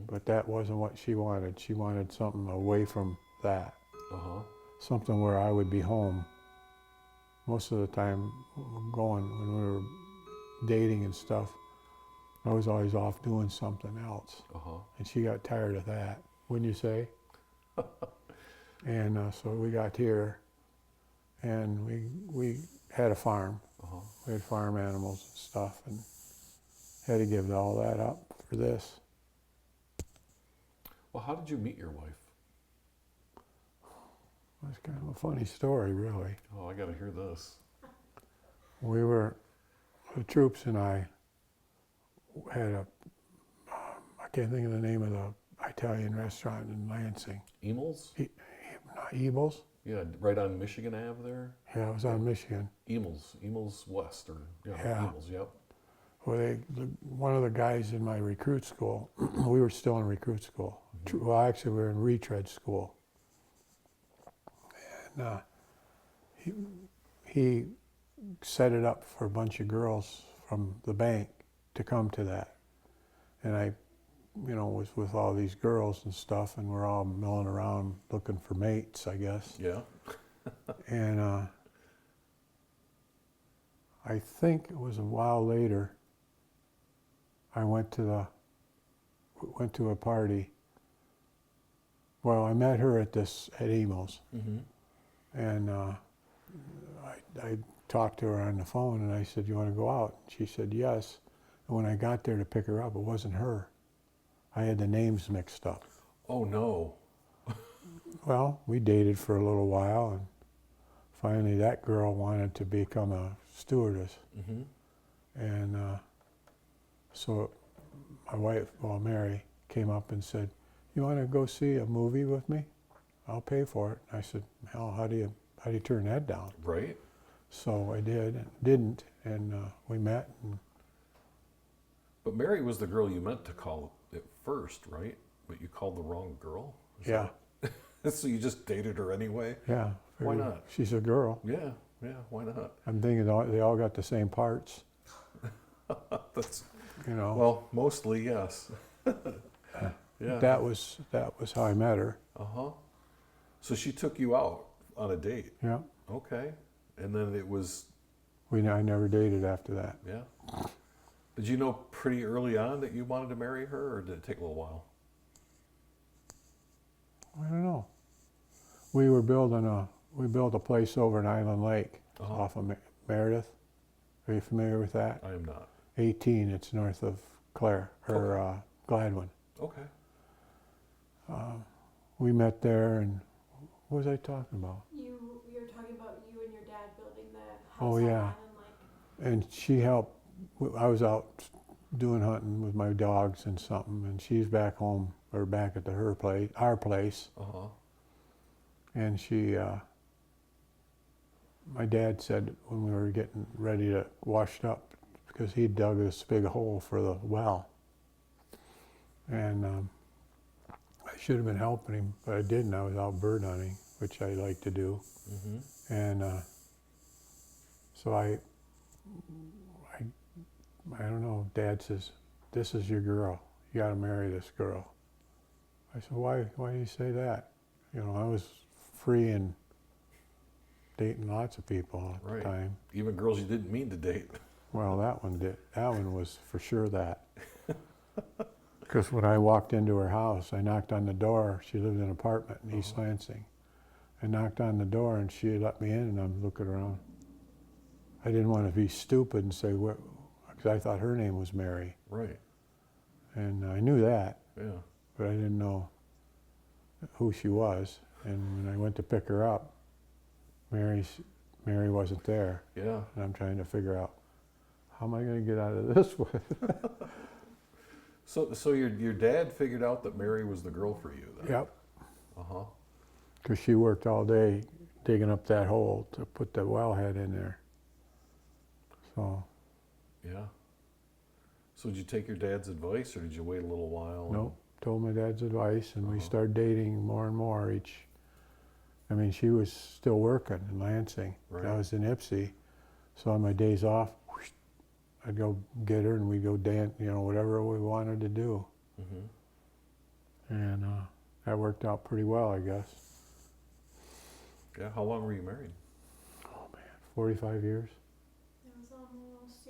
Speaker 2: but that wasn't what she wanted. She wanted something away from that, something where I would be home. Most of the time when we were dating and stuff, I was always off doing something else. And she got tired of that, wouldn't you say? And so we got here, and we had a farm. We had farm animals and stuff, and had to give all that up for this.
Speaker 1: Well, how did you meet your wife?
Speaker 2: It's kind of a funny story, really.
Speaker 1: Oh, I got to hear this.
Speaker 2: The troops and I had I can't think of the name of the Italian restaurant in Lansing.
Speaker 1: Emil's?
Speaker 2: Not Ebel's?
Speaker 1: Yeah, right on Michigan Ave there.
Speaker 2: Yeah, it was on Michigan.
Speaker 1: Emil's West, or
Speaker 2: Yeah.
Speaker 1: Emil's, yep.
Speaker 2: Well, one of the guys in my recruit school, we were still in recruit school. Well, actually, we were in retread school. And he set it up for a bunch of girls from the bank to come to that. And I, was with all these girls and stuff, and we're all milling around looking for mates, I guess.
Speaker 1: Yeah.
Speaker 2: And I think it was a while later, I went to a party. Well, I met her at Emo's,
Speaker 1: Mm-hmm.
Speaker 2: and I talked to her on the phone, and I said, "You want to go out?" She said, "Yes." And when I got there to pick her up, it wasn't her. I had the names mixed up.
Speaker 1: Oh, no.
Speaker 2: Well, we dated for a little while, and finally that girl wanted to become a stewardess.
Speaker 1: Mm-hmm.
Speaker 2: And so my wife, Mary, came up and said, "You want to go see a movie with me? I'll pay for it." I said, "Hell, how do you turn that down?"
Speaker 1: Right.
Speaker 2: So I didn't, and we met. And
Speaker 1: But Mary was the girl you meant to call at first, right? But you called the wrong girl?
Speaker 2: yeah,
Speaker 1: So you just dated her anyway?
Speaker 2: yeah.
Speaker 1: Why not?
Speaker 2: She's a girl.
Speaker 1: Yeah, why not?
Speaker 2: I'm thinking they all got the same parts.
Speaker 1: That's,
Speaker 2: You
Speaker 1: well, mostly, yes. Yeah.
Speaker 2: That was how I met her.
Speaker 1: Uh-huh. So she took you out on a date.
Speaker 2: Yeah.
Speaker 1: Okay. And then it was,
Speaker 2: I never dated after that.
Speaker 1: yeah. Did you know pretty early on that you wanted to marry her, or did it take a little while?
Speaker 2: I don't know. We built a place over in Island Lake off of Meredith. Are you familiar with that?
Speaker 1: I am not.
Speaker 2: 18, it's north of Clare, or Gladwin.
Speaker 1: Okay.
Speaker 2: We met there, and what was I talking about?
Speaker 3: You were talking about you and your dad building the house
Speaker 2: Oh,
Speaker 3: on
Speaker 2: yeah.
Speaker 3: Island Lake.
Speaker 2: And she helped. I was out doing hunting with my dogs and something, and she's back home, or back at our place.
Speaker 1: Uh-huh.
Speaker 2: And my dad said when we were getting ready to wash up, because he dug this big hole for the well. And I should have been helping him, but I didn't. I was out bird hunting, which I like to do.
Speaker 1: Mm-hmm.
Speaker 2: And so I don't know, Dad says, "This is your girl. You got to marry this girl." I said, why do you say that? I was free and dating lots of people all the
Speaker 1: Right.
Speaker 2: time.
Speaker 1: Even girls you didn't mean to date.
Speaker 2: Well, that one did. That one was for sure that. Because when I walked into her house, I knocked on the door. She lived in an apartment in East Lansing. I knocked on the door, and she let me in, and I'm looking around. I didn't want to be stupid and say, because I thought her name was Mary.
Speaker 1: Right.
Speaker 2: And I knew that,
Speaker 1: Yeah.
Speaker 2: but I didn't know who she was. And when I went to pick her up, Mary wasn't there.
Speaker 1: Yeah.
Speaker 2: And I'm trying to figure out, how am I going to get out of this with?
Speaker 1: So your dad figured out that Mary was the girl for you then?
Speaker 2: Yep.
Speaker 1: Uh-huh.
Speaker 2: Because she worked all day digging up that hole to put the wellhead in there. So,
Speaker 1: Yeah. So did you take your dad's advice, or did you wait a little while?
Speaker 2: nope, told my dad's advice, and we
Speaker 1: Uh-huh.
Speaker 2: started dating more and more she was still working in Lansing.
Speaker 1: Right.
Speaker 2: I was in Ipsy, so on my days off, I'd go get her, and we'd go dance, whatever we wanted to do.
Speaker 1: Mm-hmm.
Speaker 2: And that worked out pretty well, I guess.
Speaker 1: Yeah. How long were you married?
Speaker 2: Oh man, 45 years?
Speaker 3: It was almost,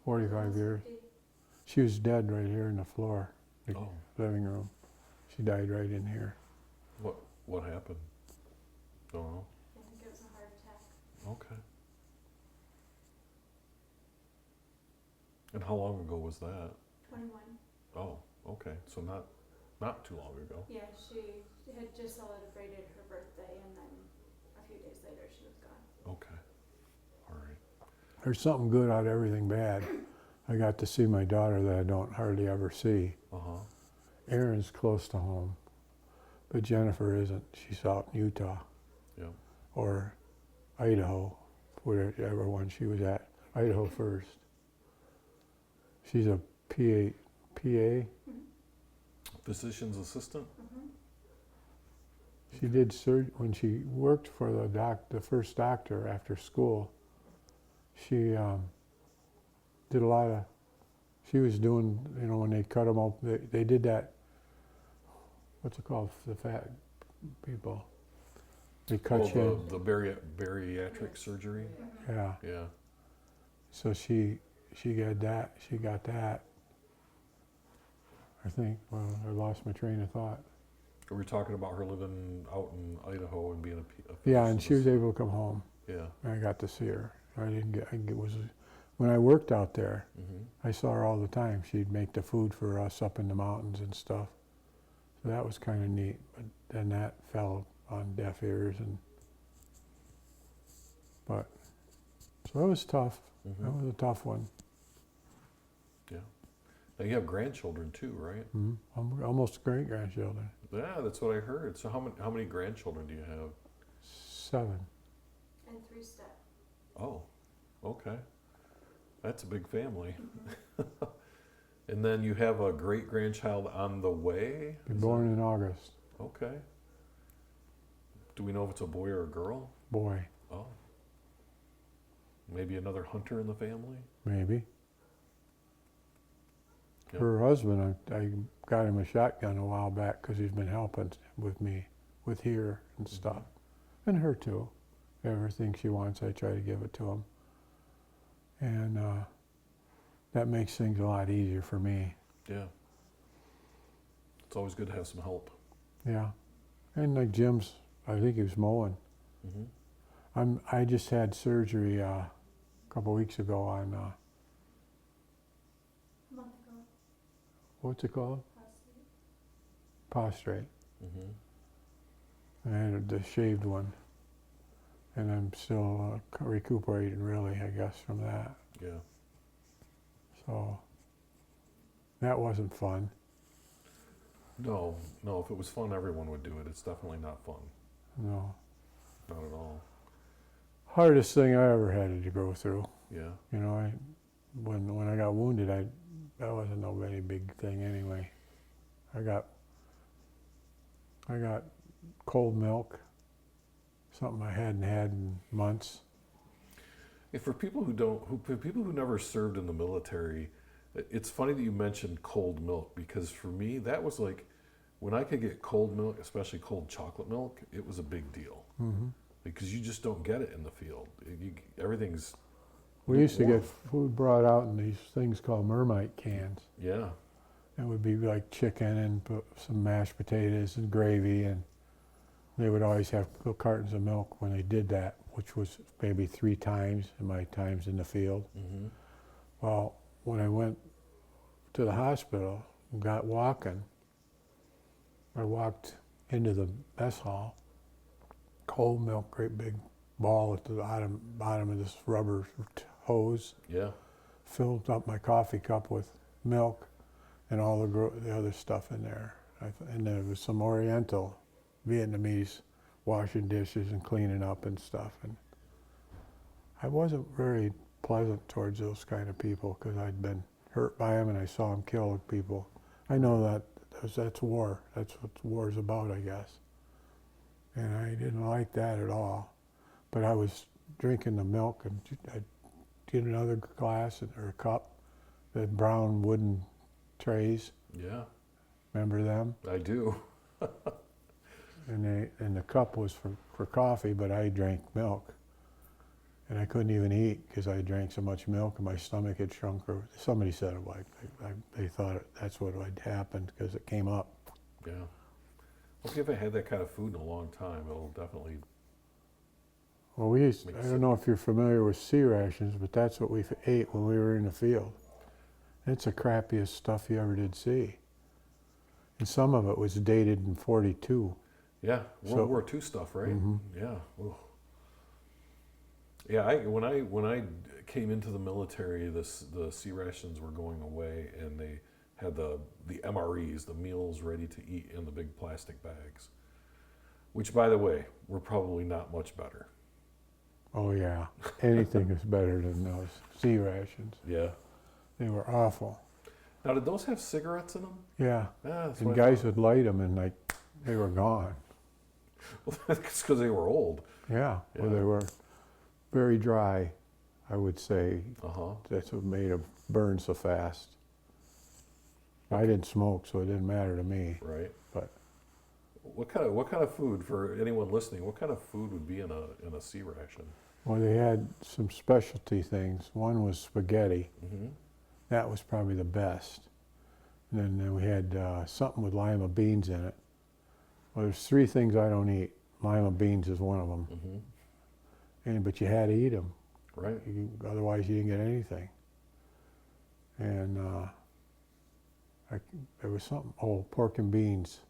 Speaker 2: 45
Speaker 3: almost
Speaker 2: years.
Speaker 3: 50.
Speaker 2: She was dead right here in the floor, the
Speaker 1: Oh.
Speaker 2: living room. She died right in here.
Speaker 1: What happened? Don't know.
Speaker 3: I think it was a heart attack.
Speaker 1: Okay. And how long ago was that?
Speaker 3: 21.
Speaker 1: Oh, okay. So not too long ago.
Speaker 3: Yeah, she had just celebrated her birthday, and then a few days later she was gone.
Speaker 1: Okay. All right.
Speaker 2: There's something good out of everything bad. I got to see my daughter that I don't hardly ever see.
Speaker 1: Uh-huh.
Speaker 2: Erin's close to home, but Jennifer isn't. She's out in Utah
Speaker 1: Yeah.
Speaker 2: or Idaho, whatever one she was at. Idaho first. She's a PA.
Speaker 1: Physician's assistant?
Speaker 3: Mm-hmm.
Speaker 2: She did when she worked for the first doctor after school. She did a lot of. She was doing, when they cut them open, they did that. What's it called? The fat people. They cut you.
Speaker 1: The bariatric surgery?
Speaker 2: Yeah.
Speaker 1: Yeah.
Speaker 2: So she got that. She got that. I think. Well, I lost my train of thought.
Speaker 1: We were talking about her living out in Idaho and being a
Speaker 2: Yeah, and she was
Speaker 1: physician
Speaker 2: able to come home.
Speaker 1: Yeah.
Speaker 2: And I got to see her. When I worked out there,
Speaker 1: Mm-hmm.
Speaker 2: I saw her all the time. She'd make the food for us up in the mountains and stuff. So that was kind of neat. But then that fell on deaf ears, so that was tough.
Speaker 1: Mm-hmm.
Speaker 2: That was a tough one.
Speaker 1: Yeah. Now you have grandchildren too, right?
Speaker 2: Mm-hmm. Almost great grandchildren.
Speaker 1: Yeah, that's what I heard. So how many grandchildren do you have?
Speaker 2: 7.
Speaker 3: And 3 step.
Speaker 1: Oh, okay. That's a big family. And then you have a great grandchild on the way?
Speaker 2: Be born in August.
Speaker 1: Okay. Do we know if it's a boy or a girl?
Speaker 2: Boy,
Speaker 1: Oh. Maybe another hunter in the family?
Speaker 2: maybe.
Speaker 1: Yep.
Speaker 2: Her husband, I got him a shotgun a while back because he's been helping with me with here and stuff. And her too. Everything she wants, I try to give it to him. And that makes things a lot easier for me.
Speaker 1: Yeah. It's always good to have some help.
Speaker 2: Yeah. And like Jim's, I think he was mowing.
Speaker 1: Mm-hmm.
Speaker 2: I just had surgery a couple weeks ago on,
Speaker 3: A month ago.
Speaker 2: what's it called?
Speaker 3: Prostate.
Speaker 2: Prostrate.
Speaker 1: Mm-hmm.
Speaker 2: I had the shaved one. And I'm still recuperating, really, I guess, from that.
Speaker 1: Yeah.
Speaker 2: So that wasn't fun.
Speaker 1: No, if it was fun, everyone would do it. It's definitely not fun.
Speaker 2: No.
Speaker 1: Not at all.
Speaker 2: Hardest thing I ever had to go through.
Speaker 1: Yeah.
Speaker 2: When I got wounded, that wasn't no very big thing anyway. I got cold milk, something I hadn't had in months.
Speaker 1: For people who never served in the military, it's funny that you mentioned cold milk, because for me that was like, when I could get cold milk, especially cold chocolate milk, it was a big deal.
Speaker 2: Mm-hmm.
Speaker 1: Because you just don't get it in the field. Everything's
Speaker 2: We used to get
Speaker 1: warm.
Speaker 2: food brought out in these things called Mermite cans.
Speaker 1: Yeah.
Speaker 2: It would be like chicken and put some mashed potatoes and gravy, and they would always have cartons of milk when they did that, which was maybe 3 times in my times in the field.
Speaker 1: Mm-hmm.
Speaker 2: Well, when I went to the hospital and got walking, I walked into the mess hall, cold milk, great big ball at the bottom of this rubber hose,
Speaker 1: Yeah.
Speaker 2: filled up my coffee cup with milk and all the other stuff in there. And there was some Oriental Vietnamese washing dishes and cleaning up and stuff. And I wasn't very pleasant towards those kind of people because I'd been hurt by them and I saw them kill people. I know that's war. That's what war's about, I guess. And I didn't like that at all. But I was drinking the milk, and I'd get another glass or a cup, the brown wooden trays.
Speaker 1: Yeah.
Speaker 2: Remember them?
Speaker 1: I do.
Speaker 2: And the cup was for coffee, but I drank milk. And I couldn't even eat because I drank so much milk and my stomach had shrunk. Or somebody said it like they thought that's what had happened because it came up.
Speaker 1: Yeah. Well, if you haven't had that kind of food in a long time, it'll definitely.
Speaker 2: Well, I don't know if you're familiar with C rations, but that's what we ate when we were in the field. It's the crappiest stuff you ever did see. And some of it was dated in 42.
Speaker 1: Yeah,
Speaker 2: So-
Speaker 1: World War II stuff, right?
Speaker 2: Mhm.
Speaker 1: Yeah. Ooh. Yeah, when I came into the military, the C rations were going away, and they had the MREs, the meals ready to eat, in the big plastic bags. Which, by the way, were probably not much better.
Speaker 2: Oh yeah, anything is better than those C rations.
Speaker 1: Yeah.
Speaker 2: They were awful.
Speaker 1: Now, did those have cigarettes in them?
Speaker 2: Yeah,
Speaker 1: Yeah, that's
Speaker 2: and
Speaker 1: what I
Speaker 2: guys
Speaker 1: thought.
Speaker 2: would light them and like they were gone.
Speaker 1: Well, that's because they were old.
Speaker 2: Yeah, well
Speaker 1: Yeah.
Speaker 2: they were very dry, I would say.
Speaker 1: Uh-huh.
Speaker 2: That's what made them burn so fast. I didn't smoke, so it didn't matter to me.
Speaker 1: Right.
Speaker 2: But
Speaker 1: What kind of food, for anyone listening, what kind of food would be in a C ration?
Speaker 2: well, they had some specialty things. One was spaghetti.
Speaker 1: Mm-hmm.
Speaker 2: That was probably the best. And then we had something with lima beans in it. Well, there's 3 things I don't eat. Lima beans is one of them.
Speaker 1: Mm-hmm.
Speaker 2: But you had to eat them.
Speaker 1: Right.
Speaker 2: Otherwise, you didn't get anything. And there was something. Oh, pork and beans.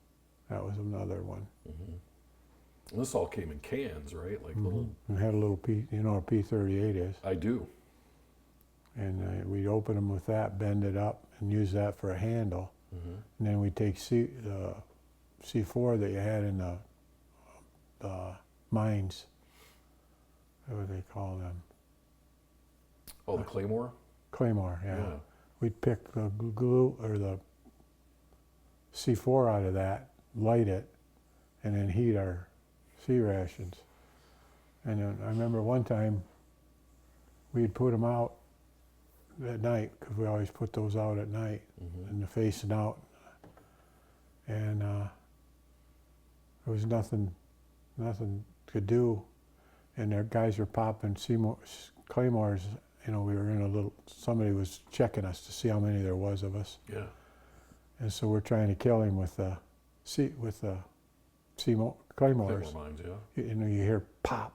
Speaker 2: That was another one.
Speaker 1: Mm-hmm. And this all came in cans, right? Like little.
Speaker 2: And had a little P. You know what a P38 is.
Speaker 1: I do.
Speaker 2: And we'd open them with that, bend it up, and use that for a handle.
Speaker 1: Mm-hmm.
Speaker 2: And then we'd take the C4 that you had in the mines. What do they call them?
Speaker 1: Oh, the Claymore.
Speaker 2: Claymore, yeah. We'd pick the glue or the C4 out of that, light it, and then heat our C rations. And then I remember one time we'd put them out at night, because we always put those out at night,
Speaker 1: Mm-hmm.
Speaker 2: and they're facing out. And there was nothing to do, and their guys were popping Claymores. You know, we were in a little. Somebody was checking us to see how many there was of us,
Speaker 1: Yeah.
Speaker 2: and so we're trying to kill him with the Claymores.
Speaker 1: Claymore mines. Yeah.
Speaker 2: You know, you hear pop,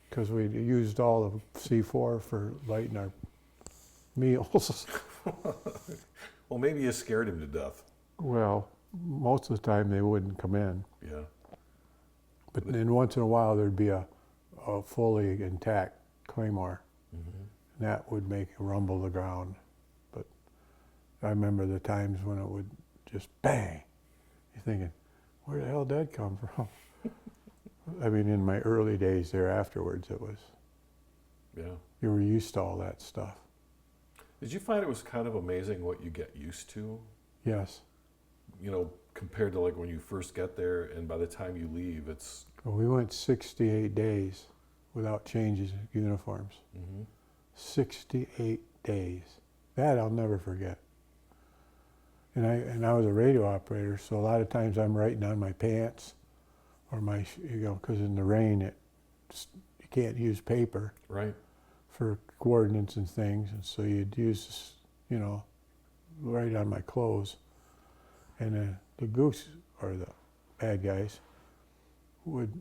Speaker 2: because we used all the C4 for lighting our meals.
Speaker 1: Well, maybe you scared him to death.
Speaker 2: Well, most of the time they wouldn't come in,
Speaker 1: Yeah.
Speaker 2: but then once in a while there'd be a fully intact Claymore,
Speaker 1: Mm-hmm.
Speaker 2: and that would make it rumble the ground. But I remember the times when it would just bang. You're thinking, where the hell did that come from? I mean, in my early days there afterwards, it was,
Speaker 1: Yeah.
Speaker 2: you were used to all that stuff.
Speaker 1: Did you find it was kind of amazing what you get used to?
Speaker 2: Yes.
Speaker 1: You know, compared to like when you first get there, and by the time you leave, it's.
Speaker 2: Well, we went 68 days without changes in uniforms.
Speaker 1: Mm-hmm.
Speaker 2: 68 days. That I'll never forget. And I was a radio operator, so a lot of times I'm writing on my pants, or my, because in the rain you can't use paper
Speaker 1: Right.
Speaker 2: for coordinates and things, and so you'd use, right on my clothes. And the goose, or the bad guys, would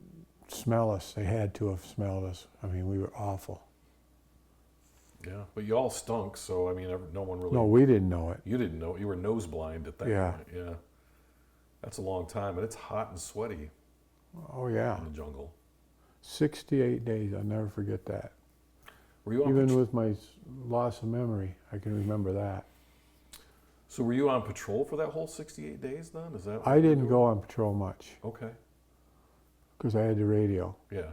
Speaker 2: smell us. They had to have smelled us. I mean, we were awful.
Speaker 1: Yeah. But you all stunk, so I mean, no one really.
Speaker 2: No, we didn't know it.
Speaker 1: You didn't know. You were nose blind at that
Speaker 2: Yeah.
Speaker 1: point. Yeah. That's a long time, and it's hot and sweaty
Speaker 2: Oh yeah,
Speaker 1: in the jungle.
Speaker 2: 68 days. I'll never forget that.
Speaker 1: Were you on
Speaker 2: Even with my loss of memory, I can remember that.
Speaker 1: So were you on patrol for that whole 68 days then? Is that? what
Speaker 2: I
Speaker 1: you were
Speaker 2: didn't
Speaker 1: doing?
Speaker 2: go on patrol much
Speaker 1: Okay.
Speaker 2: because I had the radio.
Speaker 1: Yeah.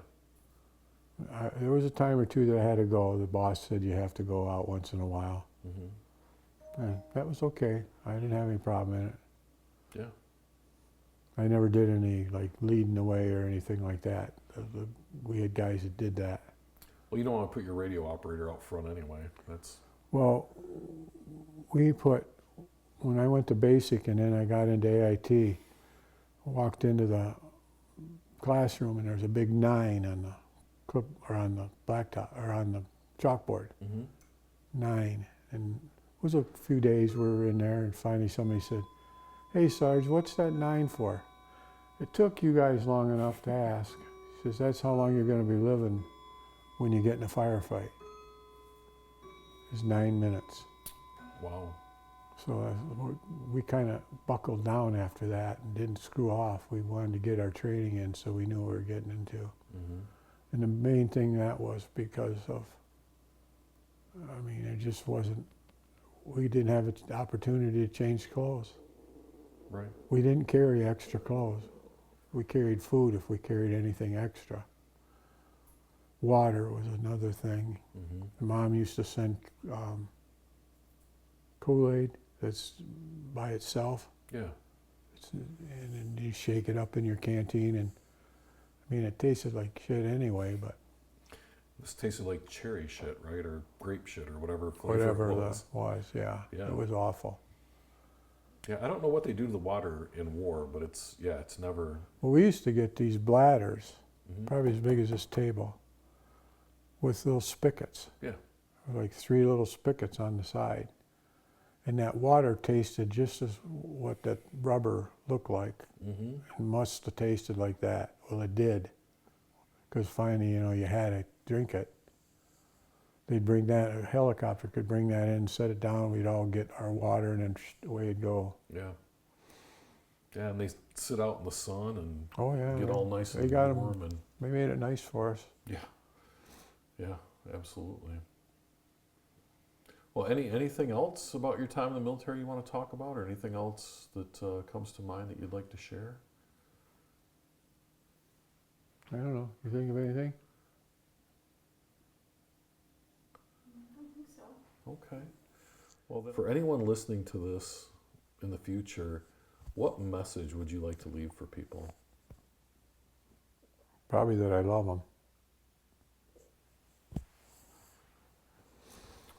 Speaker 2: There was a time or two that I had to go. The boss said you have to go out once in a while.
Speaker 1: Mm-hmm.
Speaker 2: And that was okay. I didn't have any problem in it.
Speaker 1: Yeah.
Speaker 2: I never did any like leading the way or anything like that. We had guys that did that.
Speaker 1: Well, you don't want to put your radio operator out front anyway. That's.
Speaker 2: Well, when I went to basic and then I got into AIT, walked into the classroom and there was a big 9 on the clip or on the blacktop or on the chalkboard.
Speaker 1: Mm-hmm.
Speaker 2: 9. And it was a few days we were in there, and finally somebody said, "Hey Sarge, what's that 9 for?" It took you guys long enough to ask. He says, "That's how long you're going to be living when you get in a firefight. It's 9 minutes."
Speaker 1: Wow.
Speaker 2: So we kind of buckled down after that and didn't screw off. We wanted to get our training in so we knew what we were getting into.
Speaker 1: Mm-hmm.
Speaker 2: And the main thing that was because of, I mean, it just wasn't, we didn't have an opportunity to change clothes.
Speaker 1: Right.
Speaker 2: We didn't carry extra clothes. We carried food if we carried anything extra. Water was another thing.
Speaker 1: Mm-hmm.
Speaker 2: Mom used to send Kool-Aid that's by itself.
Speaker 1: Yeah.
Speaker 2: And then you shake it up in your canteen, and I mean, it tasted like shit anyway, but
Speaker 1: This tasted like cherry shit, right? Or grape shit, or whatever flavor
Speaker 2: whatever
Speaker 1: it
Speaker 2: that
Speaker 1: was.
Speaker 2: was, yeah,
Speaker 1: Yeah.
Speaker 2: it was awful.
Speaker 1: Yeah, I don't know what they do to the water in war, but it's never...
Speaker 2: Well, we used to get these bladders,
Speaker 1: Mm-hmm.
Speaker 2: probably as big as this table, with little spigots.
Speaker 1: Yeah.
Speaker 2: Like 3 little spigots on the side. And that water tasted just as what that rubber looked like.
Speaker 1: Mm-hmm.
Speaker 2: It must have tasted like that. Well, it did. Because finally, you know, you had to drink it. They'd bring that, a helicopter could bring that in, set it down, we'd all get our water, and then away it'd go.
Speaker 1: Yeah. Yeah, and they sit out in the sun and
Speaker 2: Oh, yeah.
Speaker 1: get all nice
Speaker 2: They
Speaker 1: and
Speaker 2: got 'em.
Speaker 1: warm. And
Speaker 2: They made it nice for us.
Speaker 1: yeah, absolutely. Well, anything else about your time in the military you want to talk about, or anything else that comes to mind that you'd like to share?
Speaker 2: I don't know. You think of anything?
Speaker 3: I don't think so.
Speaker 1: Okay. Well, then, for anyone listening to this in the future, what message would you like to leave for people?
Speaker 2: Probably that I love them.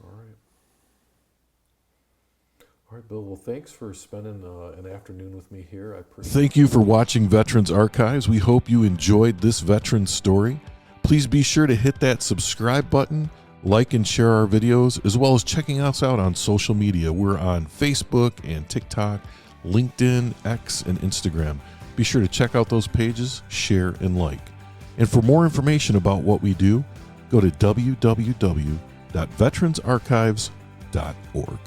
Speaker 1: All right. All right, Bill. Well, thanks for spending an afternoon with me here. I appreciate Thank you for watching Veterans Archives. We hope you enjoyed this veteran story. Please be sure to hit that subscribe button, like and share our videos, as well as checking us out on social media. We're on Facebook and TikTok, LinkedIn, X, and Instagram. Be sure to check out those pages, share, and like. And for more information about what we do, go to www.veteransarchives.org.